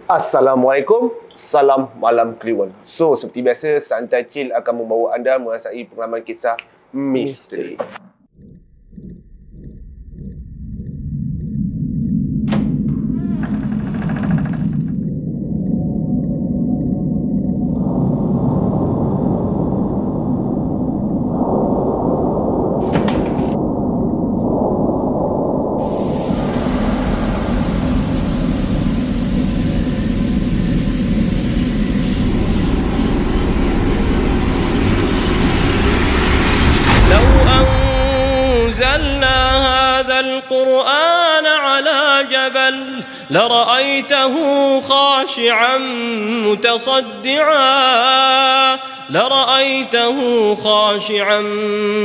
Assalamualaikum, salam malam Kliwon. So, seperti biasa, Santai Chill akan membawa anda merasai pengalaman kisah misteri. القرآن على جبل لرأيته خاشعا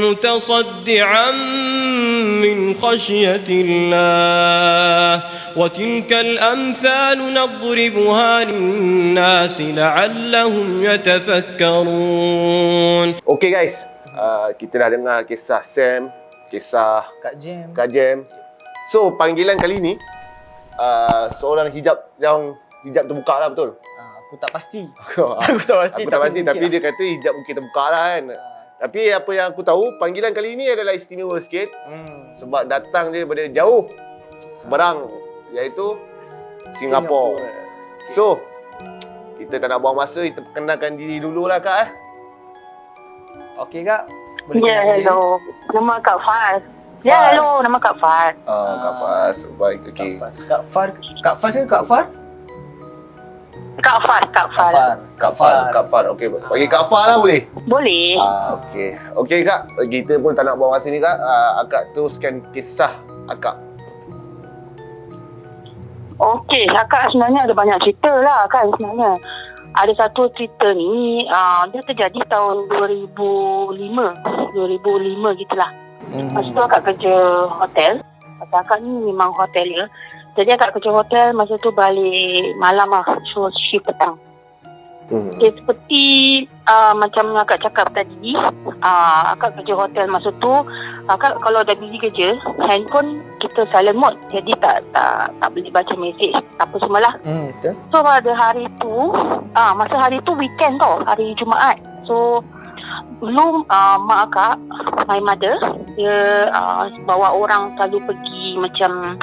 متصدعا من خشية الله وتلك الأمثال نضربها للناس لعلهم يتفكرون. Okay guys, kita dah dengar kisah Sam, kisah Kak Jem. So, panggilan kali ni seorang hijab terbuka lah, betul? Aku tak pasti. Aku tak pasti, tapi dia kata hijab mungkin terbuka lah kan. Tapi apa yang aku tahu, panggilan kali ni adalah istimewa sikit. Sebab datang dia daripada jauh seberang, iaitu Singapura. So, kita tak nak buang masa, kita perkenalkan diri dulu lah Kak. Okey Kak. Ya, hello. Nama Kak Faz. Ya, hello. Nama Kak Faz. Kak Faz. Baik, okey. Kak Faz ke Kak Far? Kak Faz. Kak Faz. Okey, bagi Kak Faz lah boleh? Boleh. Okey. Okey Kak, kita pun tak nak buang masa ni Kak. Akak teruskan kisah Akak. Okey, Akak sebenarnya ada banyak cerita lah kan sebenarnya. Ada satu cerita ni, dia terjadi tahun 2005 gitulah. Masa tu Akak kerja hotel. Masa Akak ni memang hotel ya. Jadi Akak kerja hotel, masa tu balik malam lah. So, shift petang. Okay, seperti macam Akak cakap tadi, Akak kerja hotel masa tu, Akak kalau dah busy kerja, handphone kita silent mode. Jadi tak boleh baca mesej apa semualah. Betul. So pada hari tu, masa hari tu weekend tau, hari Jumaat. So dulu mak Akak, my mother, dia bawa orang selalu pergi macam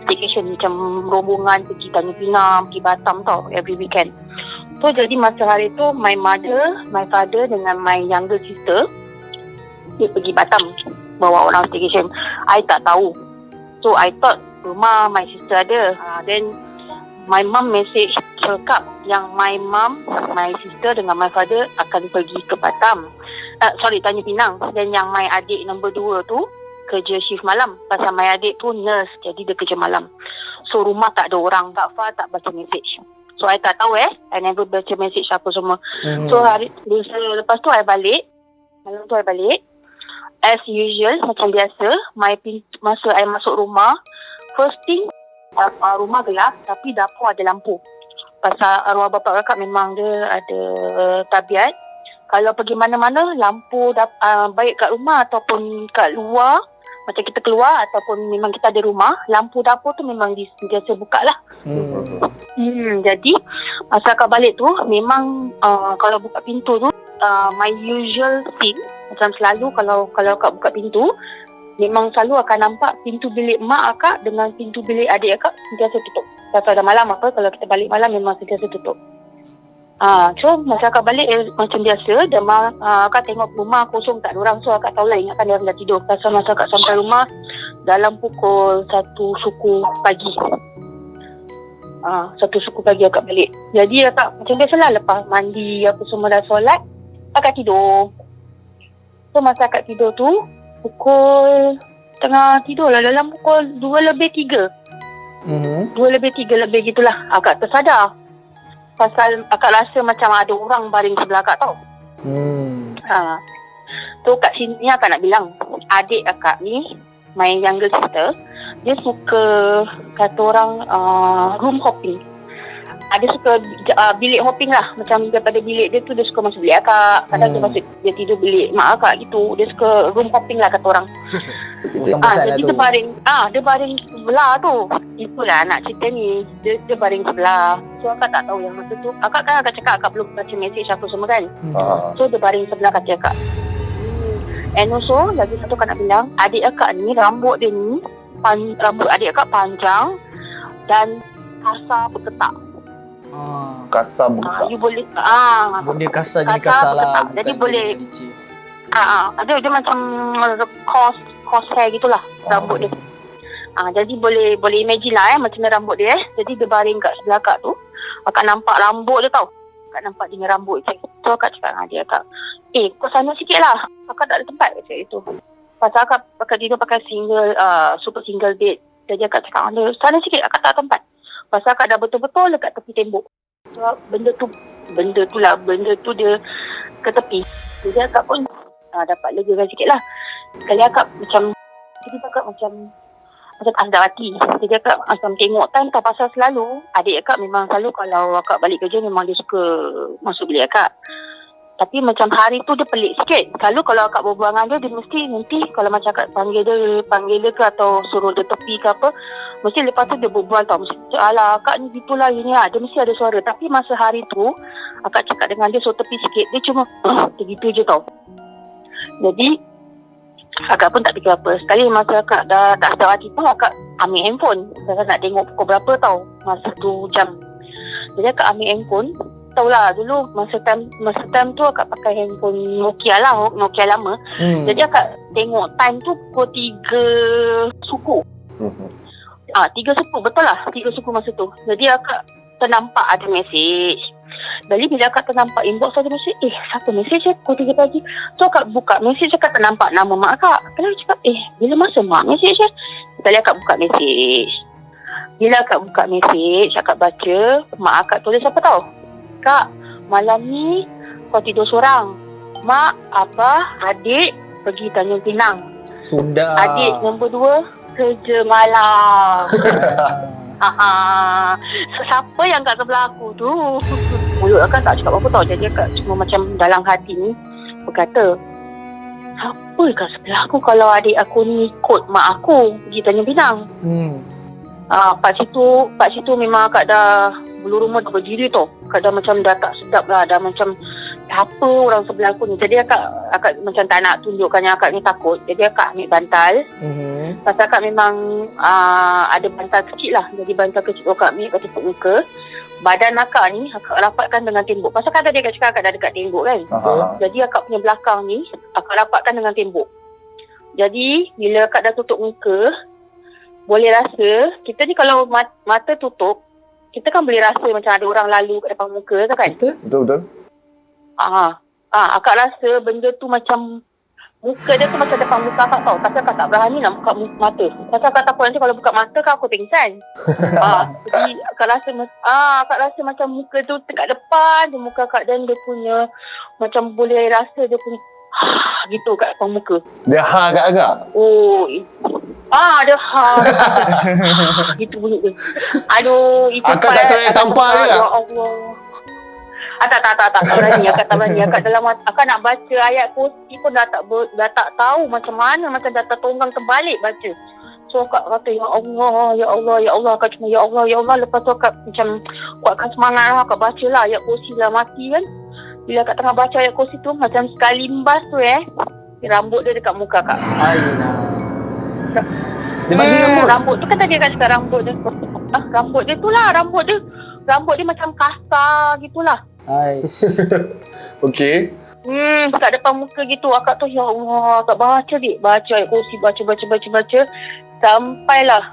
staycation, macam rombongan pergi Tanjung Pinang, pergi Batam tau, every weekend. So jadi masa hari tu, my mother, my father dengan my younger sister, dia pergi Batam, bawa orang staycation. I tak tahu. So I thought rumah my sister ada. Then my mom message cakap yang my mom, my sister dengan my father akan pergi ke Batam. Tanjung Pinang. Dan yang my adik nombor 2 tu kerja shift malam. Pasal my adik tu nurse, jadi dia kerja malam. So rumah tak ada orang. Kak Fah tak baca message. So I tak tahu I never baca message apa semua. So lepas tu I balik. Malam tu I balik. As usual, macam biasa, masa I masuk rumah, first thing, rumah gelap tapi dapur ada lampu. Pasal arwah bapa Kakak memang dia ada tabiat, kalau pergi mana-mana, lampu baik kat rumah ataupun kat luar, macam kita keluar ataupun memang kita ada rumah, lampu dapur tu memang biasa buka lah. Jadi, masa Kakak balik tu, memang kalau buka pintu tu, my usual thing, macam selalu kalau Kak buka pintu, memang selalu akan nampak pintu bilik mak Akak dengan pintu bilik adik Akak sentiasa tutup. Pasal dah malam apa, kalau kita balik malam memang sentiasa tutup. So masa Akak balik macam biasa, Akak tengok rumah kosong, tak ada orang. So Akak tahu lah, ingatkan dia orang dah tidur. Pasal masa Akak sampai rumah dalam pukul 1 suku pagi. 1 suku pagi Akak balik. Jadi Akak macam biasalah, lepas mandi apa semua dah solat, Akak tidur. So masa Akak tidur tu, pukul tengah tidur lah, dalam pukul 2 lebih 3. 2 lebih 3 lebih gitulah, Akak tersadar. Pasal Akak rasa macam ada orang baring sebelah Akak tau. So kat sini Akak nak bilang, adik Akak ni, my younger sister, dia suka kata orang room hopping. Dia suka bilik hopping lah. Macam daripada bilik dia tu, dia suka masuk bilik Akak. Kadang dia tidur bilik mak Akak gitu. Dia suka room hopping lah kata orang. Jadi dia baring sebelah tu. Itulah nak cerita ni. Dia baring sebelah. So akak tak tahu yang masa tu. Akak cakap akak belum baca mesej apa semua kan. So dia baring sebelah kata akak. And also lagi satu akak nak bilang, adik akak ni rambut dia ni rambut adik akak panjang dan kasar berketak. Kasar berketak. You boleh Dia kasar jadi kasar lah. berketak. Jadi boleh dia macam cross hair gitulah rambut dia. Jadi boleh imagine lah macam mana rambut dia. Jadi dia baring kat sebelah akak tu. Akak nampak rambut dia tau. Akak nampak dia rambut je. So akak cakap dengan dia akak, kau sana sikit lah. Akak tak ada tempat macam itu. Pasal akak tidur pakai super single bed. Jadi akak cakap dengan dia, sana sikit, akak tak ada tempat. Pasal akak dah betul-betul dekat tepi tembok. So benda tu dia ke tepi. Jadi akak pun dapat legakan sikit lah. Kali akak macam tak hati. Jadi akak macam tengok time tak, pasal selalu adik akak memang selalu kalau akak balik kerja memang dia suka masuk bilik akak. Tapi macam hari tu dia pelik sikit. Selalu kalau akak berbual dengan dia mesti nanti kalau macam akak panggil dia ke atau suruh dia tepi ke apa, mesti lepas tu dia berbual tau. Mesti alah akak ni gitulah ini lah. Dia mesti ada suara. Tapi masa hari tu akak cakap dengan dia suruh tepi sikit, dia cuma gitu je tau. Jadi akak pun tak fikir apa. Sekali masa akak dah tak sedar hati tu, akak ambil handphone. Saya nak tengok pukul berapa tau masa tu jam. Jadi akak ambil handphone. Tahulah dulu masa time tu akak pakai handphone Nokia lah, Nokia lama. Jadi akak tengok time tu pukul 3 suku. 3 suku, betul lah 3 suku masa tu. Jadi akak ternampak ada mesej. Jadi bila akak ternampak inbox ada mesej, siapa mesej pukul 3 pagi. So akak buka mesej, akak ternampak nama mak akak. Kalau cakap, bila masa mak mesej Kali akak buka mesej. Bila akak buka mesej, akak baca, mak akak tulis apa tau? Kak, malam ni kau tidur seorang. Mak, abah, adik pergi Tanjung Pinang. Sudah. Adik nombor 2 kerja malam. Siapa yang kat sebelah aku tu? Mulut akak tak cakap apa tau. Jadi akak cuma macam dalam hati ni berkata, siapa kat sebelah aku kalau adik aku ni ikut mak aku pergi Tanjung Pinang? Pak situ memang akak dah bulu rumah dah berdiri tau. Akak dah macam dah tak sedap lah. Dah macam apa orang sebelah aku ni. Jadi akak macam tak nak tunjukkan yang akak ni takut. Jadi akak ambil bantal. Pasal akak memang ada bantal kecil lah. Jadi bantal kecil tu akak ambil, akak tutup muka. Badan akak ni akak rapatkan dengan tembok. Pasal kan tadi akak cakap akak dah dekat tembok kan. Jadi akak punya belakang ni akak rapatkan dengan tembok. Jadi bila akak dah tutup muka, boleh rasa kita ni kalau mata tutup, kita kan boleh rasa macam ada orang lalu kat depan muka tu kan. Betul. Akak rasa benda tu macam muka dia tu macam depan muka akak tau. Tapi akak tak berani nak buka mata. Pasal akak takut nanti kalau buka mata kan aku pingsan. Jadi akak rasa macam muka tu dekat depan je muka akak, dan dia punya macam boleh rasa dia punya gitu kat depan muka. Dia agak-agak. Ada gitu bunyi dia. Aduh, itu akak tak tahu tampar dia. Ya Allah. Tak berani. Akak tak berani. Akak dalam akak nak baca ayat kursi pun dah tak tahu macam mana, macam dah tertonggang terbalik baca. So akak kata ya Allah. Akak cuma ya Allah. Lepas tu akak macam kuatkan semangat lah. Akak baca lah ayat kursi lah, mati kan. Bila akak tengah baca ayat kursi tu, macam sekali limbas tu rambut dia dekat muka akak. Dia bagi rambut tu kan tadi akak cakap rambut dia. Rambut dia tu lah. Rambut dia macam kasar gitulah. Okey. Kat depan muka gitu. Akak tu ya Allah. Akak baca ayat kursi. Baca. Sampailah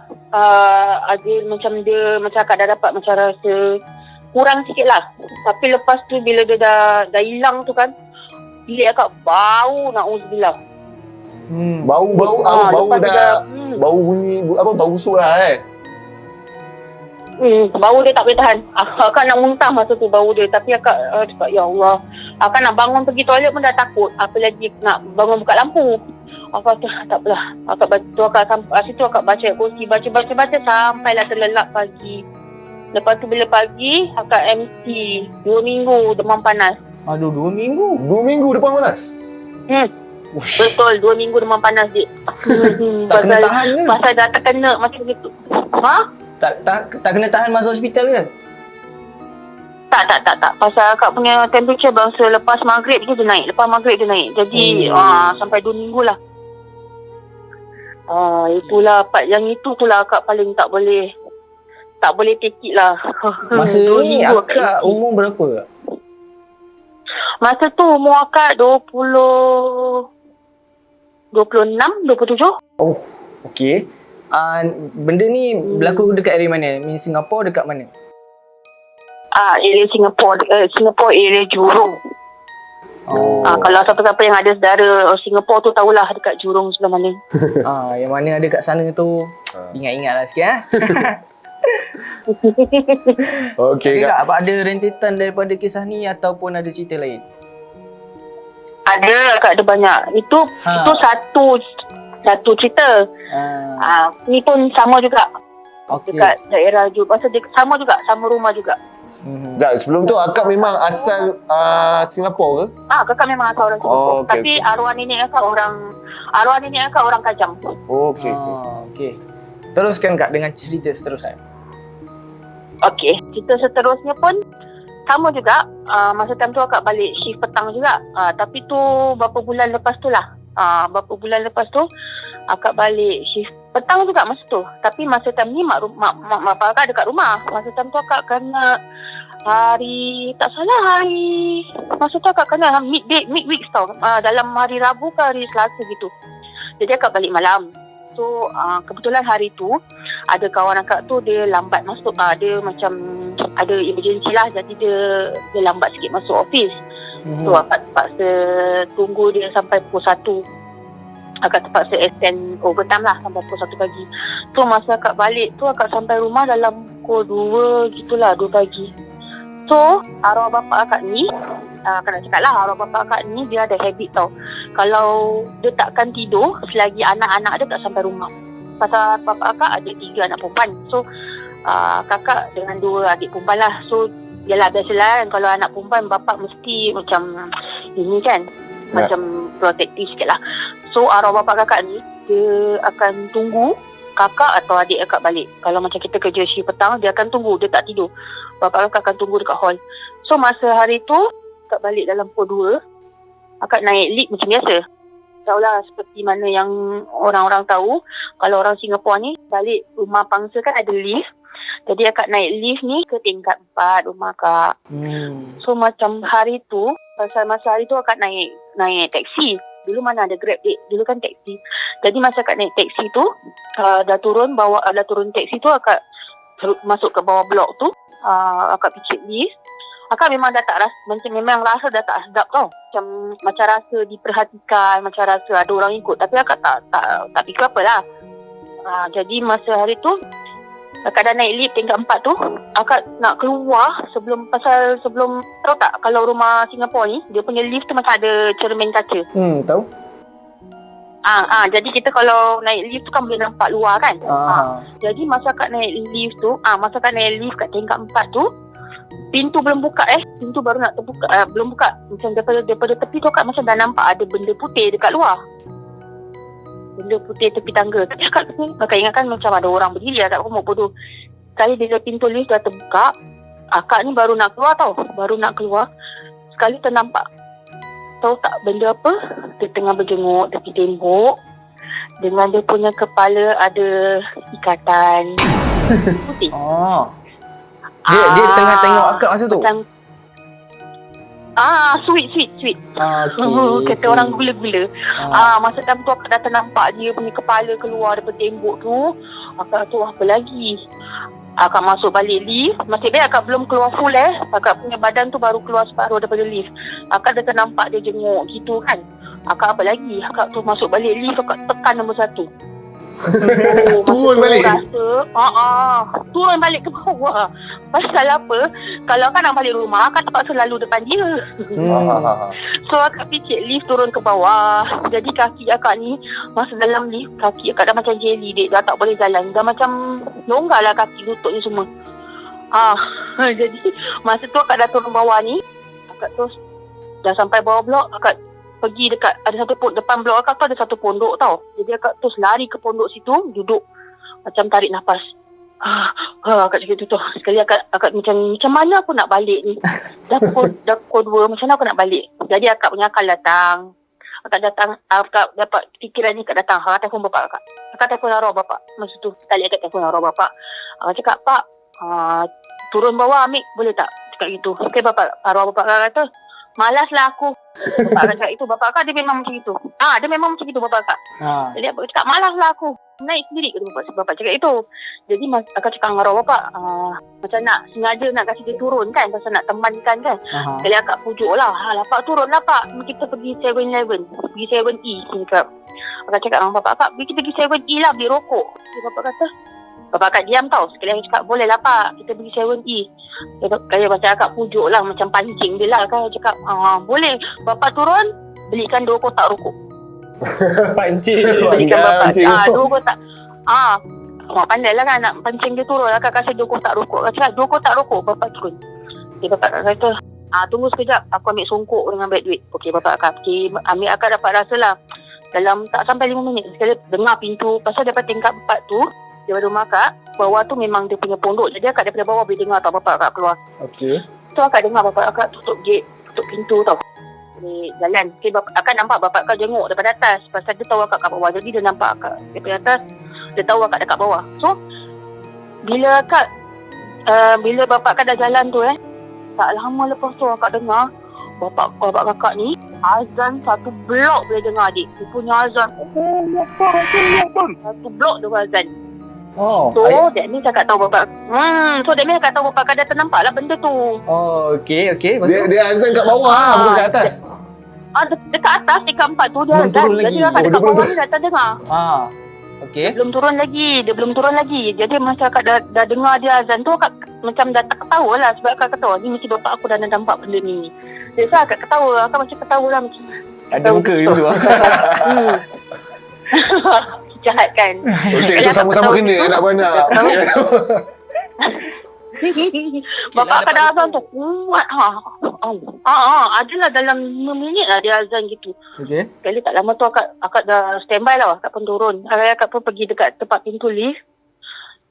ada macam akak dah dapat macam rasa kurang sikit lah. Tapi lepas tu bila dia dah hilang tu kan, bilik akak bau na'udzubillah. Bau dah bau bunyi bau busuk lah bau dia tak boleh tahan. Akak nak muntah masa tu bau dia. Tapi akak cakap ya Allah, akak nak bangun pergi toilet pun dah takut, apa lagi nak bangun buka lampu. Akak tu tak apalah. Akak situ akak baca kursi, baca sampailah terlelap pagi. Lepas tu bila pagi akak MC 2 minggu demam panas. Aduh, 2 minggu. 2 minggu demam panas. Betul, 2 minggu demam panas, Dik. Tak kena tahan ke? Pasal dah terkena macam gitu. Ha? Tak kena tahan masuk hospital ke? Tak. Pasal akak punya temperature bangsa lepas maghrib je dia naik. Lepas maghrib dia naik. Jadi sampai 2 minggu lah. Itulah part yang itu tu lah akak paling tak boleh take it lah. Masa 2 ni minggu akak umur berapa kak? Masa tu umur akak 26, 27. Oh, okey. Benda ni berlaku dekat area mana? Singapura dekat mana? Area Singapore area Jurong. Kalau siapa-siapa yang ada saudara Singapura tu tahulah dekat Jurong sebelah mana. Yang mana ada kat sana tu ingat-ingatlah sikit Okey Kak, Kak. apa ada rentetan daripada kisah ni ataupun ada cerita lain? Ada, akak ada banyak. Itu satu cerita. Ni pun sama juga. Okey. Dekat daerah juga. Pasal dia sama juga, sama rumah juga. Sekejap, sebelum tu akak memang asal Singapura ke? Kakak memang asal orang Singapura. okey, Tapi arwah nenek akak orang Kajang. Okey. Okey. Teruskan Kak dengan cerita seterusnya. Okey, cerita seterusnya pun sama juga. Masa time tu akak balik shift petang juga. Tapi tu berapa bulan lepas tu lah. Akak balik shift petang juga masa tu. Tapi masa time ni mak bapak akak dekat rumah. Masa time tu akak kena masa tu akak kena midweek tau. Dalam hari Rabu ke hari Selasa gitu. Jadi akak balik malam. So kebetulan hari tu ada kawan akak tu dia lambat masuk. Dia macam ada emergency lah. Jadi dia lambat sikit masuk office. So akak terpaksa tunggu dia sampai pukul 1. Akak terpaksa extend overtime lah sampai pukul 1 pagi. So masa akak balik tu akak sampai rumah dalam pukul 2 gitulah, 2 pagi. So arwah bapak akak ni kena cakap lah, arwah bapak akak ni dia ada habit tau. Kalau dia takkan tidur selagi anak-anak dia tak sampai rumah. Pasal bapak akak ada 3 anak perempuan. So kakak dengan 2 adik perempuan lah. So yalah biasalah kan, kalau anak perempuan bapak mesti macam ini kan, macam protektif sikit lah. So arwah bapak kakak ni dia akan tunggu kakak atau adik akak balik. Kalau macam kita kerja shift petang, dia akan tunggu, dia tak tidur. Bapak kakak akan tunggu dekat hall. So masa hari tu akak balik dalam pukul 2, akak naik lift macam biasa. Tahulah seperti mana yang orang-orang tahu, kalau orang Singapura ni balik rumah pangsa kan ada lift. Jadi akak naik lift ni ke tingkat 4 rumah akak. So macam hari tu, pasal masa hari tu akak naik taksi. Dulu mana ada Grab, dulu kan taksi. Jadi masa akak naik taksi tu, dah turun taksi tu, akak masuk ke bawah blok tu, akak picit lift. Akak memang dah tak rasa, memang rasa dah tak sedap tau. Macam rasa diperhatikan, macam rasa ada orang ikut. Tapi akak tak fikir apalah. Jadi masa hari tu, akak dah naik lift tingkat 4 tu, akak nak keluar sebelum tahu tak kalau rumah Singapura ni dia punya lift tu macam ada cermin kaca. Tahu? Jadi kita kalau naik lift tu kan boleh nampak luar kan. Jadi masa akak naik lift kat tingkat 4 tu, pintu belum buka pintu baru nak terbuka, belum buka. Macam daripada tepi tu akak macam dah nampak ada benda putih dekat luar. Benda putih tepi tangga. Tapi akak ingatkan macam ada orang berdiri. Akak pun bodoh. Sekali bila pintu lift dah terbuka, akak ni baru nak keluar. Sekali ternampak, tahu tak benda apa? Dia tengah berjenguk tepi tembok. Dengan dia punya kepala ada ikatan putih. Dia tengah tengok akak masa tu? Macam, sweet. Kata orang gula-gula. Masa time tu akak dah ternampak dia punya kepala keluar daripada tembok tu. Akak tu apa lagi? Akak masuk balik lift. Masih baik akak belum keluar full akak punya badan tu baru keluar separuh daripada lift. Akak dah ternampak dia jenguk gitu kan. Akak apa lagi? Akak tu masuk balik lift, akak tekan nombor 1. Turun balik? Turun balik ke bawah. Pasal apa? Kalau akak nak balik rumah, akak terpaksa lalu depan dia. So akak picit lift turun ke bawah. Jadi kaki akak ni masa dalam lift, kaki akak dah macam jelly, dah tak boleh jalan. Dah macam longgar lah kaki, lutut ni semua. Jadi masa tu akak dah turun bawah ni, akak tu dah sampai bawah blok, akak pergi dekat, ada satu pondok, depan blok akak tu ada satu pondok tau. Jadi akak terus lari ke pondok situ, duduk macam tarik nafas. Akak cakap tu. Sekali akak macam mana aku nak balik ni? Dah pukul 2, macam mana aku nak balik? Jadi akak punya akal datang. Akak dapat fikiran ni, akak datang. Akak telefon bapak akak. Akak telefon arwah bapak. Masa tu sekali akak telefon arwah bapak. Akak cakap, Pak, turun bawah ambil boleh tak? Cakap gitu. Okay, arwah bapak akak kata, malaslah aku. Bapak akak cakap itu. Bapak akak dia memang macam itu. Dia memang macam itu bapak akak. Jadi akak cakap, malaslah aku. Naik sendiri kata bapak cakap itu. Jadi akak cakap dengan arwah bapak, macam nak sengaja nak kasi dia turun kan, pasal nak temankan kan. Jadi akak pujuk lah, Pak turun lah Pak, kita pergi 7-Eleven, pergi 7E. Akak cakap dengan bapak akak, kita pergi 7E lah beli rokok. Jadi bapak kata, bapak akak diam tau. Sekali akak cakap, boleh lah Pak, kita pergi 7E. Kaya macam akak pujuk lah, macam pancing dia lah kan. Cakap, boleh bapak turun, belikan 2 kotak rokok. Pancing. Belikan bapak 2 kotak. Pandai lah kan nak pancing dia turun. Akak kasih 2 kotak rokok. Akak cakap 2 kotak rokok bapak turun. Okay, bapak akak kata, tunggu sekejap, aku ambil songkok dengan beg duit. Okey, bapak akak ambil. Akak dapat rasa lah dalam tak sampai 5 minit sekali dengar pintu. Pasal daripada tingkat 4 tu, daripada rumah akak, bawah tu memang dia punya pondok. Jadi akak daripada bawah boleh dengar tau bapak akak keluar. Okey. So akak dengar bapak akak tutup gate, tutup pintu tau. Di jalan. Okay, akak nampak bapak akak jenguk daripada atas. Pasal dia tahu akak kat bawah. Jadi dia nampak akak daripada atas. Dia tahu akak dekat bawah. So, bila bapak akak dah jalan tu tak lama lepas tu akak dengar bapak kakak ni azan satu blok boleh dengar adik. Dia punya azan. Satu blok dia azan. So, that means akak tahu bapak. Akak tahu bapak akak dah ternampak lah benda tu. Okey. Dia azan kat bawah bukan kat atas. Dekat atas, dekat 4 tu dia azan. Jadi akak dekat bawah ni dah tak dengar. Okey. Dia belum turun lagi. Jadi masa akak dah dengar dia azan tu, akak macam dah tak ketawa lah. Sebab akak ketawa, ni mesti bapak aku dah nampak benda ni. Jadi akak ketawa. Akak macam ketawa lah. Macam ada muka gitu. Jahat kan. Okey, itu sama-sama kena anak beranak. Bapak akak dah azan tu kuat. Adalah dalam 5 minit lah dia azan gitu. Okey. Sekali tak lama tu akak dah standby lah. Akak pun turun. Akak pun pergi dekat tempat pintu lift.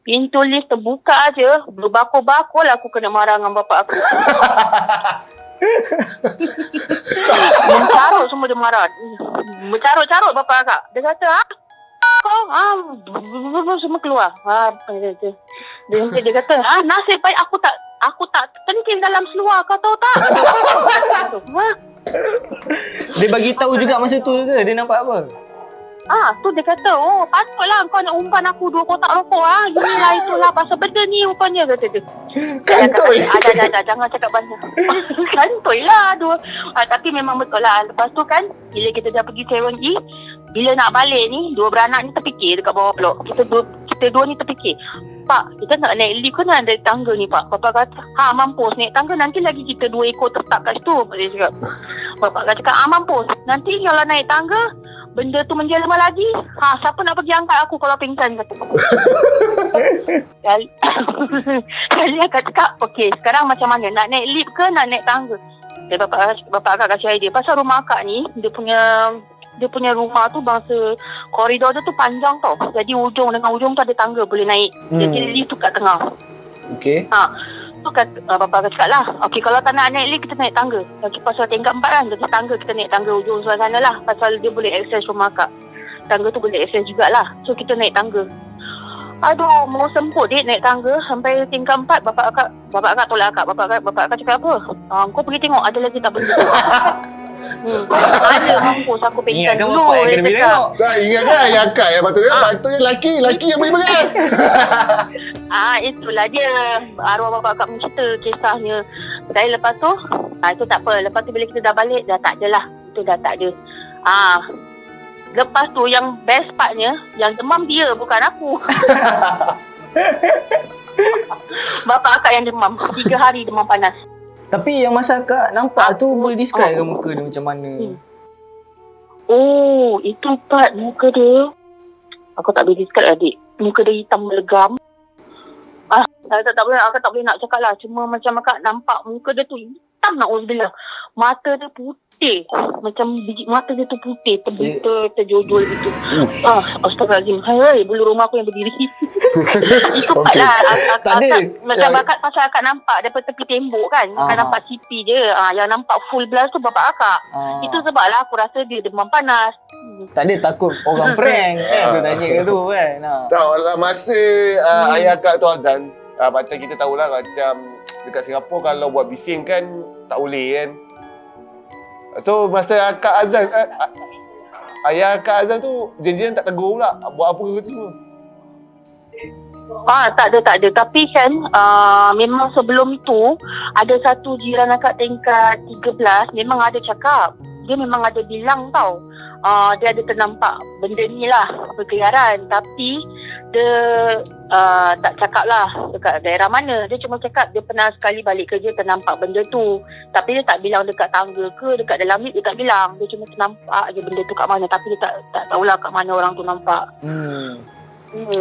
Pintu lift terbuka aja, berbakul-bakul aku kena marah dengan bapak aku. Mencarut semua dia marah. Mencarut-carut bapak akak. Dia kata, semua keluar. Dia kata, nasib baik aku tak kencing dalam seluar, kau tahu tak? Dia bagi tahu juga masa tu ke dia nampak apa? Tu dia kata, patutlah kau nak umpan aku 2 kotak rokok. Inilah itulah pasal benda ni rupanya, kata dia. Kantoi. Dah, jangan cakap banyak. Kantoi lah 2. Tapi memang betul lah. Lepas tu kan, bila kita dah pergi 7E, bila nak balik ni, 2 beranak ni terfikir dekat bawah blok. Kita dua ni terfikir, Pak, kita nak naik lift ke nak naik tangga ni Pak? Bapak kata, mampus naik tangga, nanti lagi kita 2 ekor tetap kat situ. Dia cakap. Bapak cakap, mampus. Nanti kalau naik tangga, benda tu menjelma lagi. Siapa nak pergi angkat aku kalau pingsan, kata. Kali akak cakap, okey, sekarang macam mana? Nak naik lift ke nak naik tangga? Jadi bapak akak kasih idea. Pasal rumah akak ni, dia punya rumah tu bangsa koridor dia tu panjang tau. Jadi ujung dengan ujung tu ada tangga boleh naik. Jadi lift tu kat tengah. Okey. Tu bapak cakap lah, okey kalau tak nak naik lift kita naik tangga. Pasal tingkat 4 kan, jadi tangga kita naik tangga ujung sebelah sana lah. Pasal dia boleh akses rumah akak. Tangga tu boleh akses jugalah. So kita naik tangga. Aduh, mau semput naik tangga sampai tingkat 4. Bapak akak tolak akak. Bapak akak cakap apa? Kau pergi tengok ada lagi tak benda tu. Ada mampus aku pingsan Ingatkan dulu. bapak yang kena pergi tengok. Tak ingatkan ayah akak yang patutnya laki yang beli beras. Itulah dia. Arwah bapak akak mencerita kisahnya. Dari lepas tu, itu tak apa. Lepas tu bila kita dah balik, dah tak ada lah. Itu dah tak ada. Lepas tu yang best partnya, yang demam dia bukan aku. Bapak akak yang demam. 3 hari demam panas. Tapi yang masa akak nampak tu boleh describe ke muka dia macam mana? Itu part muka dia. Aku tak boleh describe adik. Muka dia hitam melegam. Akak tak boleh nak cakap lah. Cuma macam akak nampak muka dia tu hitam, na'udzubillah. Mata dia putih putih. Macam biji mata dia tu putih. Terjojol gitu. Astagfirullahaladzim. Hai, bulu rumah aku yang berdiri. Itu Okey. lah. Tak ada. Macam akak pasal akak nampak daripada tepi tembok kan. Akak nampak CP je. Yang nampak full blast tu bapak akak. Itu sebab lah aku rasa dia demam panas. Tak ada takut orang prank kan. Dia tanya ke tu kan. Tak, masa ayah akak tu azan, macam kita tahulah macam dekat Singapura kalau buat bising kan tak boleh kan. So masa akak azan, ayah akak azan tu janjian tak tegur pula. Buat apa ke tu semua? Tak ada. Tapi kan memang sebelum tu ada satu jiran akak tingkat 13 memang ada cakap. Dia memang ada bilang tau. Dia ada ternampak benda ni lah berkeliaran. Tapi dia tak cakap lah dekat daerah mana. Dia cuma cakap dia pernah sekali balik kerja ternampak benda tu. Tapi dia tak bilang dekat tangga ke dekat dalam lift, dia tak bilang. Dia cuma ternampak je benda tu kat mana. Tapi dia tak tahulah kat mana orang tu nampak.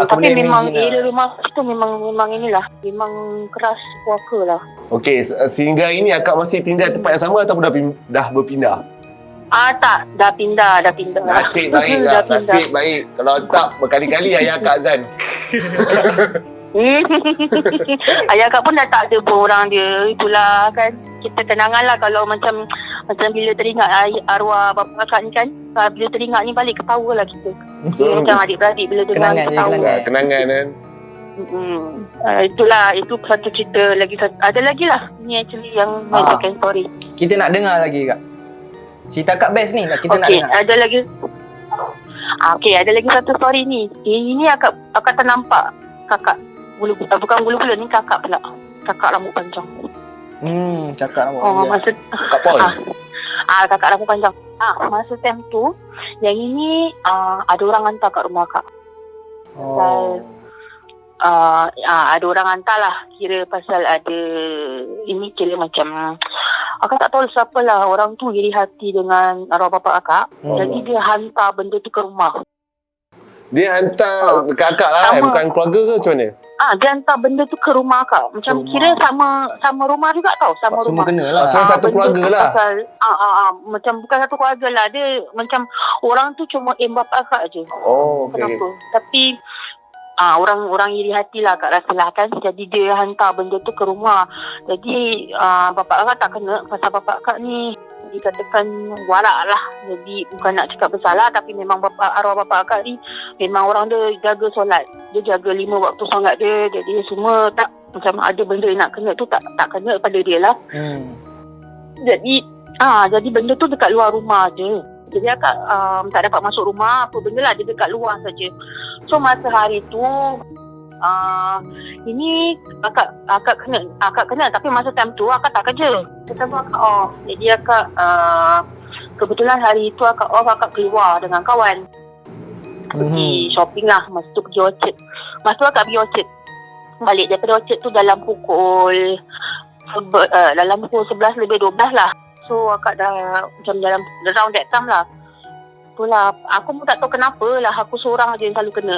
Tapi memang area rumah tu memang inilah. Memang keras puaka lah. Okey, sehingga ini akak masih tinggal tempat yang sama ataupun dah berpindah? Tak, dah pindah. Nasib baik lah, nasib baik. Kalau tak, berkali-kali ayah akak azan. Ayah akak pun dah tak ada pun orang dia. Itulah kan. Kita tenangan lah kalau macam bila teringat arwah bapa akak ni kan. Bila teringat ni balik ketawa lah kita. Macam adik-beradik bila dengar ketawa. Kenangan kan. Itulah, itu satu cerita lagi. Ada lagi lah. Ni actually yang my second story. Kita nak dengar lagi Kak. Cerita Kak Best ni kita nak dengar. Ada lagi. Ada lagi satu story ni. Ini akak ternampak kakak bulu, bukan bulu-bulu ni, kakak pula. Kakak rambut panjang. Cakap rambut. Masa Kak Pon. kakak rambut panjang. Masa time tu yang ini ada orang hantar kat rumah akak. Ada orang hantar lah. Kira pasal ada ini, kira macam akak tak tahu siapa lah orang tu iri hati dengan arwah bapa akak. Jadi dia hantar benda tu ke rumah. Dia hantar dekat akak lah, bukan keluarga ke macam mana? Dia hantar benda tu ke rumah akak. Macam kira sama rumah juga tau. Sama semua rumah. kena lah. Maksudnya satu keluarga lah. Pasal, macam bukan satu keluarga lah. Dia macam orang tu cuma aim bapa akak je. Okey. Kenapa? Tapi orang iri hati lah Kak rasa lah kan. Jadi dia hantar benda tu ke rumah. Jadi bapak akak tak kena. Pasal bapak akak ni dikatakan warak lah. Jadi bukan nak cakap bersalah, tapi memang arwah bapak akak ni memang orang dia jaga solat. Dia jaga 5 waktu solat dia. Jadi semua tak, macam ada benda yang nak kena tu tak kena pada dia lah. Jadi benda tu dekat luar rumah je. Jadi akak tak dapat masuk rumah, apa benda lah, dia dekat luar saja. So masa hari tu ini akak kena tapi masa time tu akak tak kerja. Time tu akak off. Jadi akak kebetulan hari tu akak off, akak keluar dengan kawan. Pergi shopping lah. Masa tu pergi Orchard. Masa tu akak pergi Orchard. Balik daripada Orchard tu dalam pukul 11 lebih 12 lah. So akak dah macam dalam around that time lah. Itulah, aku pun tak tahu kenapa lah aku seorang je yang selalu kena.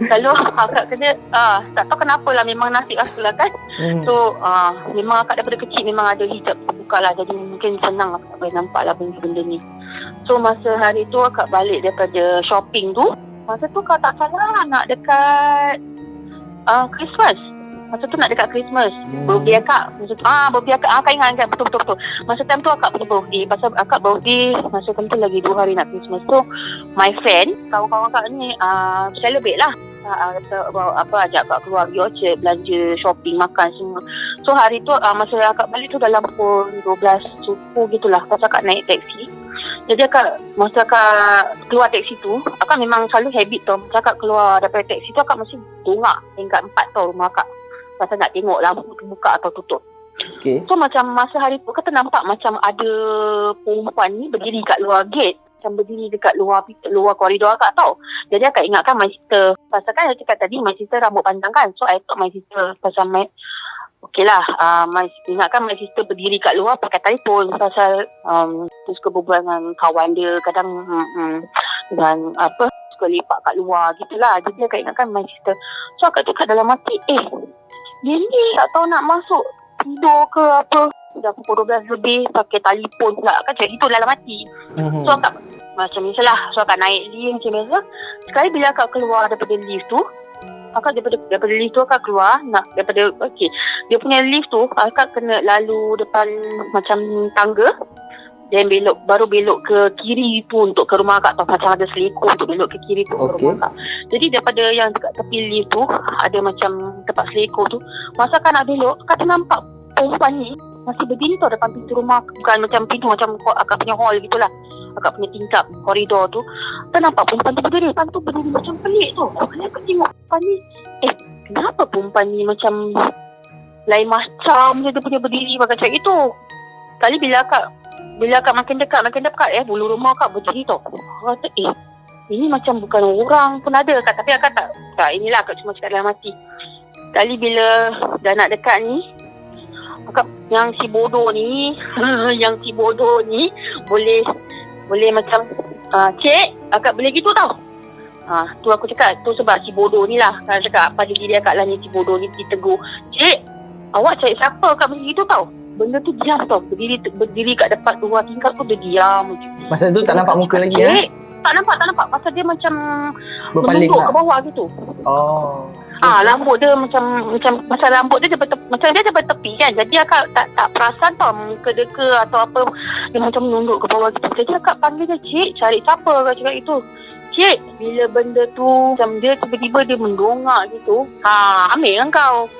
Selalu akak kena, tak tahu kenapa lah, memang nasib aku lah kan. So memang akak daripada kecil memang ada hijab terbuka lah. Jadi mungkin senang akak boleh nampak lah benda-benda ni. So masa hari tu akak balik daripada shopping tu. Masa tu kalau tak salah nak dekat Christmas. Masa tu nak dekat Christmas. Birthday akak. Masa tu, birthday akak. Akak ingat kan? Betul. Masa time tu akak punya birthday. Pasal akak birthday, masa time tu lagi 2 hari nak Christmas. So, my friend, kawan-kawan akak ni, celebrate lah. Ajak akak keluar pergi Orchard, belanja, shopping, makan semua. So, hari tu, masa akak balik tu dalam pukul 12 suku gitulah. Pasal akak naik taksi. Jadi masa akak keluar taksi tu, akak memang selalu habit tau. Masa akak keluar daripada taksi tu, akak mesti tengok tingkat 4 tau rumah akak. Pasal nak tengok lampu terbuka atau tutup. Okay. So macam masa hari tu kata nampak macam ada perempuan ni berdiri kat luar gate. Macam berdiri dekat luar koridor akak tau. Jadi akak ingatkan my sister. Pasal kan saya cakap tadi my sister rambut panjang kan. So I thought my sister pasal okey lah. Ingatkan my sister berdiri kat luar pakai telefon. Pasal dia suka berbual dengan kawan dia. Kadang dan suka lepak kat luar gitulah. Jadi akak ingatkan my sister. So akak cakap dalam hati, dia ni tak tahu nak masuk tidur ke apa. dah pukul 12 lebih, pakai telefon pula kan, macam itu dalam hati. So akak macam biasalah, so akak naik lift macam biasa. Sekali bila akak keluar daripada lift tu, akak daripada lift tu akak keluar nak daripada dia punya lift tu akak kena lalu depan macam tangga, dan baru belok ke kiri tu untuk ke rumah akak tau. Macam ada selekor untuk belok ke kiri tu ke rumah akak. Jadi daripada yang dekat tepi lift tu ada macam tempat selekor tu, masa akak nak belok, akak ternampak perempuan ni masih berdiri tau depan pintu rumah. Bukan macam pintu, macam akak punya hall gitulah, akak punya tingkap koridor tu. Ternampak perempuan tu berdiri. Perempuan tu berdiri macam pelik tu. Kali akak tengok perempuan ni, kenapa perempuan ni macam lain macam je dia punya berdiri macam itu. Kali bila akak makin dekat, bulu rumah akak berdiri tau. Akak kata, ini macam bukan orang pun ada kat. Tapi akak tak inilah, akak cuma cakap dalam hati. Kali bila dah nak dekat ni, akak yang si bodoh ni boleh macam, cik, akak boleh gitu tau. Tu aku cakap, tu sebab si bodoh ni lah. Kalau cakap pada diri akak lah ni, si bodoh ni ditegur, cik, awak cari siapa akak boleh gitu tau. Benda tu diam tau. Berdiri kat depan dua tingkap tu dia diam je. Masa tu tak nampak muka lagi ya? Tak nampak. Pasal dia macam berpaling menunduk lah ke bawah gitu. Oh. Rambut dia macam pasal rambut dia macam dia bertepi kan. Jadi akak tak perasan tau muka dia ke atau apa. Dia macam menunduk ke bawah gitu. Jadi akak panggil dia, cik, cari siapa akak cakap itu. Cik, bila benda tu macam dia tiba-tiba dia mendongak gitu. Ambil kan kau.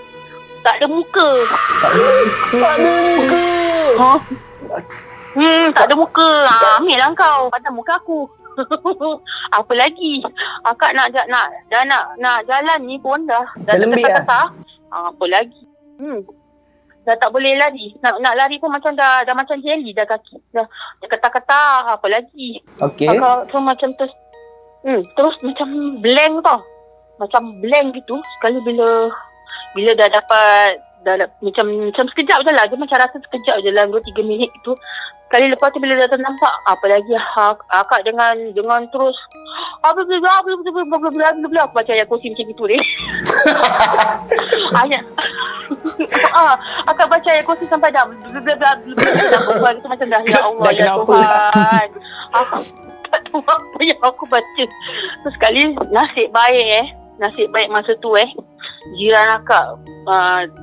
Tak ada muka. Tak ada muka. Ambil lah kau. Pada muka aku. Apa lagi? Akak nak jalan ni pun dah terkata-kata. Apa lagi? Dah tak boleh lari. Nak lari pun macam dah macam jelly dah kaki. Dah kata-kata. Apa lagi? Okey. Akak tu macam terus macam blank tau. Macam blank gitu. Sekali bila dah dapat macam sekejap je lah. Dia macam rasa sekejap je lah, 2-3 minit itu. Kali lepas tu bila dah ternampak, apa lagi akak dengan terus aku baca ayat kursi macam itu deh. Akak baca ayat kursi sampai dah berbual gitu macam dah, ya Allah, ya Tuhan. Aku tak tahu apa yang aku baca. Terus sekali nasib baik masa tu jiran akak,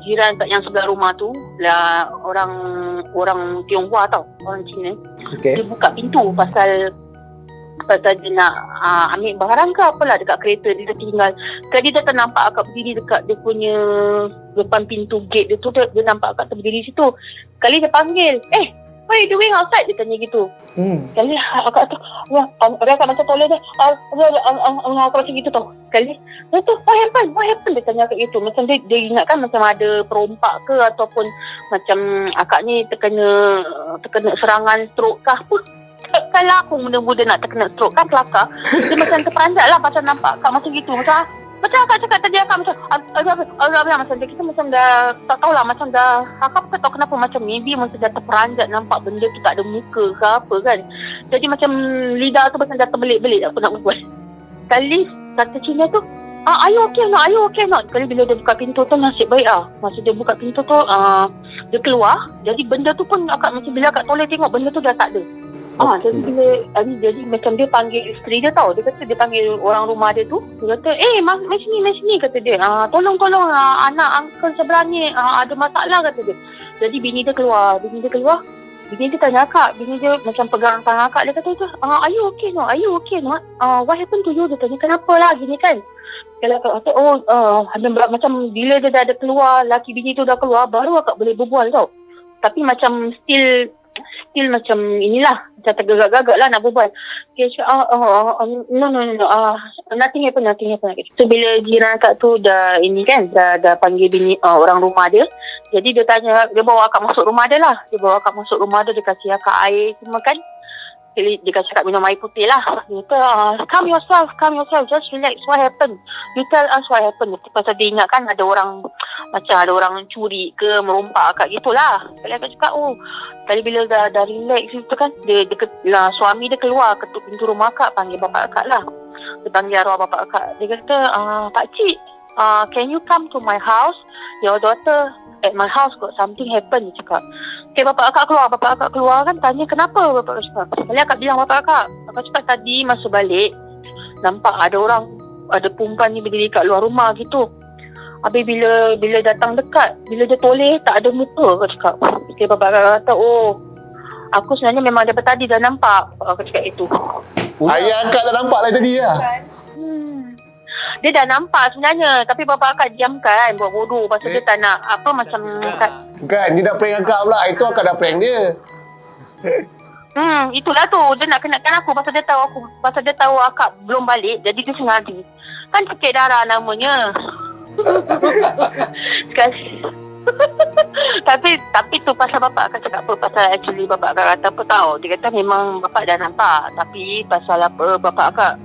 jiran kat yang sebelah rumah tu lah, orang Tionghoa tau, orang Cina. Dia buka pintu pasal dia nak ambil barang ke apalah dekat kereta dia tinggal. Kali dia ternampak akak berdiri dekat dia punya depan pintu gate dia tu, dia nampak akak berdiri situ. Kali dia panggil, what are you doing outside? Dia tanya gitu. Kali akak tu, akak macam toleh dia. Akak macam gitu tau. Kali, dia tu, what happened? Dia tanya akak gitu. Macam dia ingatkan macam ada perompak ke ataupun macam akak ni terkena serangan stroke ke apa. Kalau aku muda-muda nak terkena stroke kan kelakar. Dia macam terperanjat lah pasal nampak akak macam gitu. Macam akak cakap tadi akak macam macam kita macam dah tak tahulah, macam dah akak tak tahu kenapa macam maybe macam dah terperanjat nampak benda tu tak ada muka ke apa kan. Jadi macam lidah tu macam dah terbelit-belit apa nak buat. Kali kata Cina tu, are you okay not? Kali bila dia buka pintu tu nasib baik masa dia buka pintu tu dia keluar. Jadi benda tu pun akak macam bila akak toleh tengok benda tu dah tak ada. Jadi macam dia panggil isteri dia tau. Dia kata dia panggil orang rumah dia tu. Dia kata, mai sini kata dia. Tolong anak uncle sebelah ni ada masalah kata dia. Jadi bini dia keluar. Bini dia tanya akak. Bini dia macam pegang tangan akak. Dia kata, are you okay not? What happened to you? Dia tanya, kenapa lah gini kan? Kalau akak kata, macam bila dia dah ada keluar, laki bini tu dah keluar, baru akak boleh berbual tau. Tapi macam still macam inilah, macam tergagak-gagak lah nak berbual. Okay, no, nothing happen. So bila jiran akak tu dah ini kan, dah panggil bini orang rumah dia. Jadi dia tanya, dia bawa akak masuk rumah dia lah. Dia kasih akak air semua kan. Dia kasi akak minum air putih lah. Dia kata, calm yourself, just relax. What happened? You tell us what happened. Pasal dia ingat kan ada orang curi ke merompak akak gitulah. Kali akak cakap, kali bila dah relax itu kan, dia suami dia keluar ketuk pintu rumah akak, panggil bapak akak lah. Dia panggil arwah bapak akak. Dia kata, pakcik, can you come to my house? Your daughter at my house got something happen, dia cakap. Okay, bapak akak keluar kan tanya kenapa bapak akak cakap. Sekali akak bilang bapak akak cakap tadi masa balik nampak ada perempuan ni berdiri kat luar rumah gitu. Habis bila datang dekat, bila dia toleh tak ada muka, akak cakap. Okay, bapak akak kata, oh, aku sebenarnya memang daripada tadi dah nampak, akak cakap itu. Ayah akak dah nampak lah tadi lah. Dia dah nampak sebenarnya, tapi bapak akak diamkan, buat bodoh. Pasal dia tak nak, macam... Kan, dia nak prank akak pula. Itu akak dah prank dia. Itulah tu. Dia nak kenakan aku pasal dia tahu akak belum balik, jadi dia sengaja. Kan sakit darah namanya. tapi tu pasal bapak akak cakap apa, pasal actually bapak akak kata apa tahu, dia kata memang bapak dah nampak, tapi pasal apa bapak akak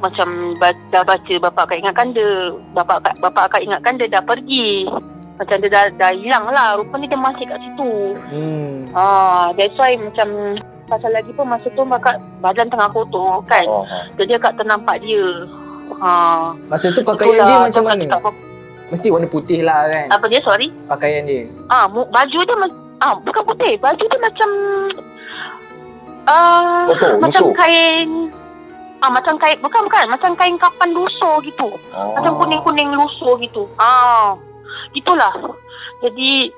macam dah baca, bapak akak ingatkan dia, bapak akak ingatkan dia dah pergi, macam dia dah hilang lah, rupanya dia masih kat situ. That's why macam pasal lagi pun masa tu badan tengah kotor kan, jadi akak ternampak dia. Masa tu pakaian dia macam mana? Mesti warna putih lah kan? Apa dia, sorry? Pakaian dia? Baju dia bukan putih. Baju dia macam macam lusuh. kain macam kain, bukan macam kain kapan lusuh gitu. Macam kuning-kuning lusuh gitu. Itulah. Jadi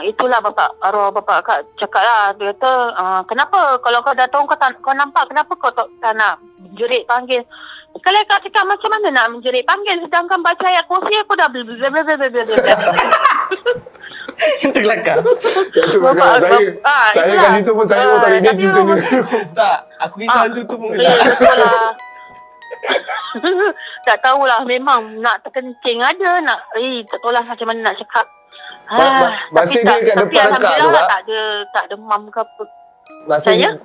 itulah arwah bapak akak cakap lah. Dia kata, kenapa kalau kau dah tahu kau nampak, kenapa kau tak nak jerit panggil? Sekali akak cakap macam mana nak menjerit panggil, sedangkan baca ayat kursi aku dah Itu kelakar. Saya kat situ pun saya tak boleh dia macam ni. Tak, aku risau tu pun gelap. Betul lah. Tak tahulah, memang nak terkencing ada, tak tahulah macam mana nak cakap. Masa dia kat depan akak tu kak, tak demam ke apa.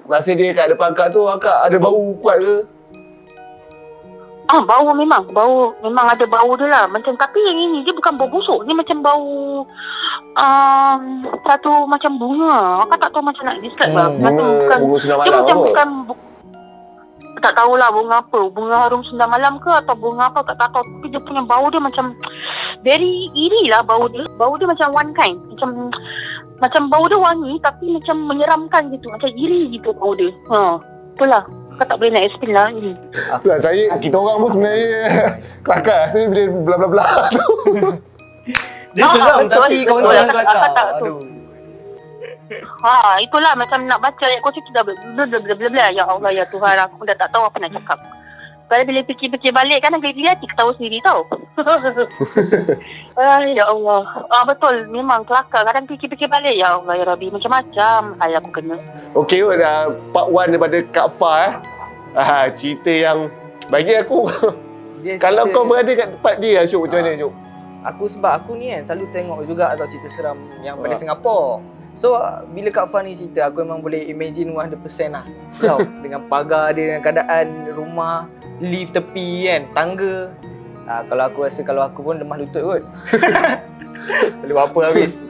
Masa dia kat depan akak tu, akak ada bau kuat ke? Bau memang ada bau dia lah. Macam, tapi yang ini dia bukan bau busuk, dia macam bau satu macam bunga. Akak tak tahu macam nak describe lah. Bunga sendang dia malam macam apa? Tak tahulah bunga apa. Bunga harum sendang malam ke atau bunga apa, tak tahu. Tapi dia punya bau dia macam very eerie lah bau dia. Bau dia macam one kind. Macam bau dia wangi tapi macam menyeramkan gitu. Macam eerie gitu bau dia. Itulah. Kau tak boleh nak explain lah ini. Itulah kita orang pun sebenarnya kelakar rasa bila bla-bla-bla tu. Dia seram tapi kawan-kawan kelakar. Aduh. Itulah macam nak baca ayat kursi tu dah bla-bla-bla. Ya Allah, ya Tuhan, aku dah tak tahu apa nak cakap. Kalau bila fikir-fikir balik kan, geli-geli hati ketawa sendiri tau. Ya Allah. Betul, memang kelakar. Kadang fikir-fikir balik, ya Allah, ya Rabbi, macam-macam hal aku kena. Okey, part 1 daripada Kak Fah. Cerita yang bagi aku kalau kau berada kat tempat dia, Syuk, macam mana, Syuk? Sebab aku ni kan selalu tengok juga atau cerita seram yang pada Singapura. So bila Kak Fah ni cerita, aku memang boleh imagine 100% lah. Tau, dengan pagar dia, dengan keadaan rumah, lift tepi kan, tangga. Kalau aku rasa kalau aku pun lemah lutut kot. Boleh buat apa habis.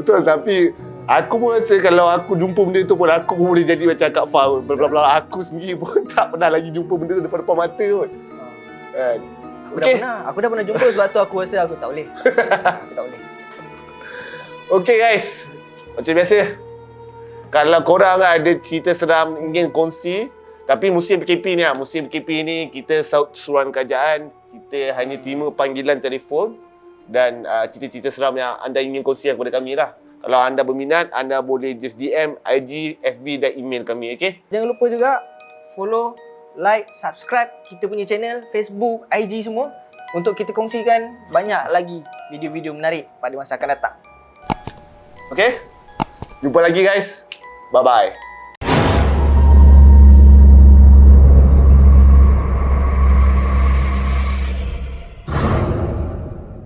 Betul, tapi aku pun rasa kalau aku jumpa benda tu pun aku pun boleh jadi macam Kak Fah. Bla-bla-bla, aku sendiri pun tak pernah lagi jumpa benda tu depan-depan mata kot. Aku dah pernah jumpa, sebab tu aku rasa aku tak boleh. Aku tak boleh. Okay guys, macam biasa, kalau korang ada cerita seram ingin kongsi, tapi musim PKP ni kita seruan kerajaan, kita hanya terima panggilan telefon dan cerita-cerita seram yang anda ingin kongsikan kepada kami lah. Kalau anda berminat, anda boleh just DM, IG, FB dan email kami, okay? Jangan lupa juga follow, like, subscribe kita punya channel, Facebook, IG semua, untuk kita kongsikan banyak lagi video-video menarik pada masa akan datang. Okay? Jumpa lagi guys. Bye-bye.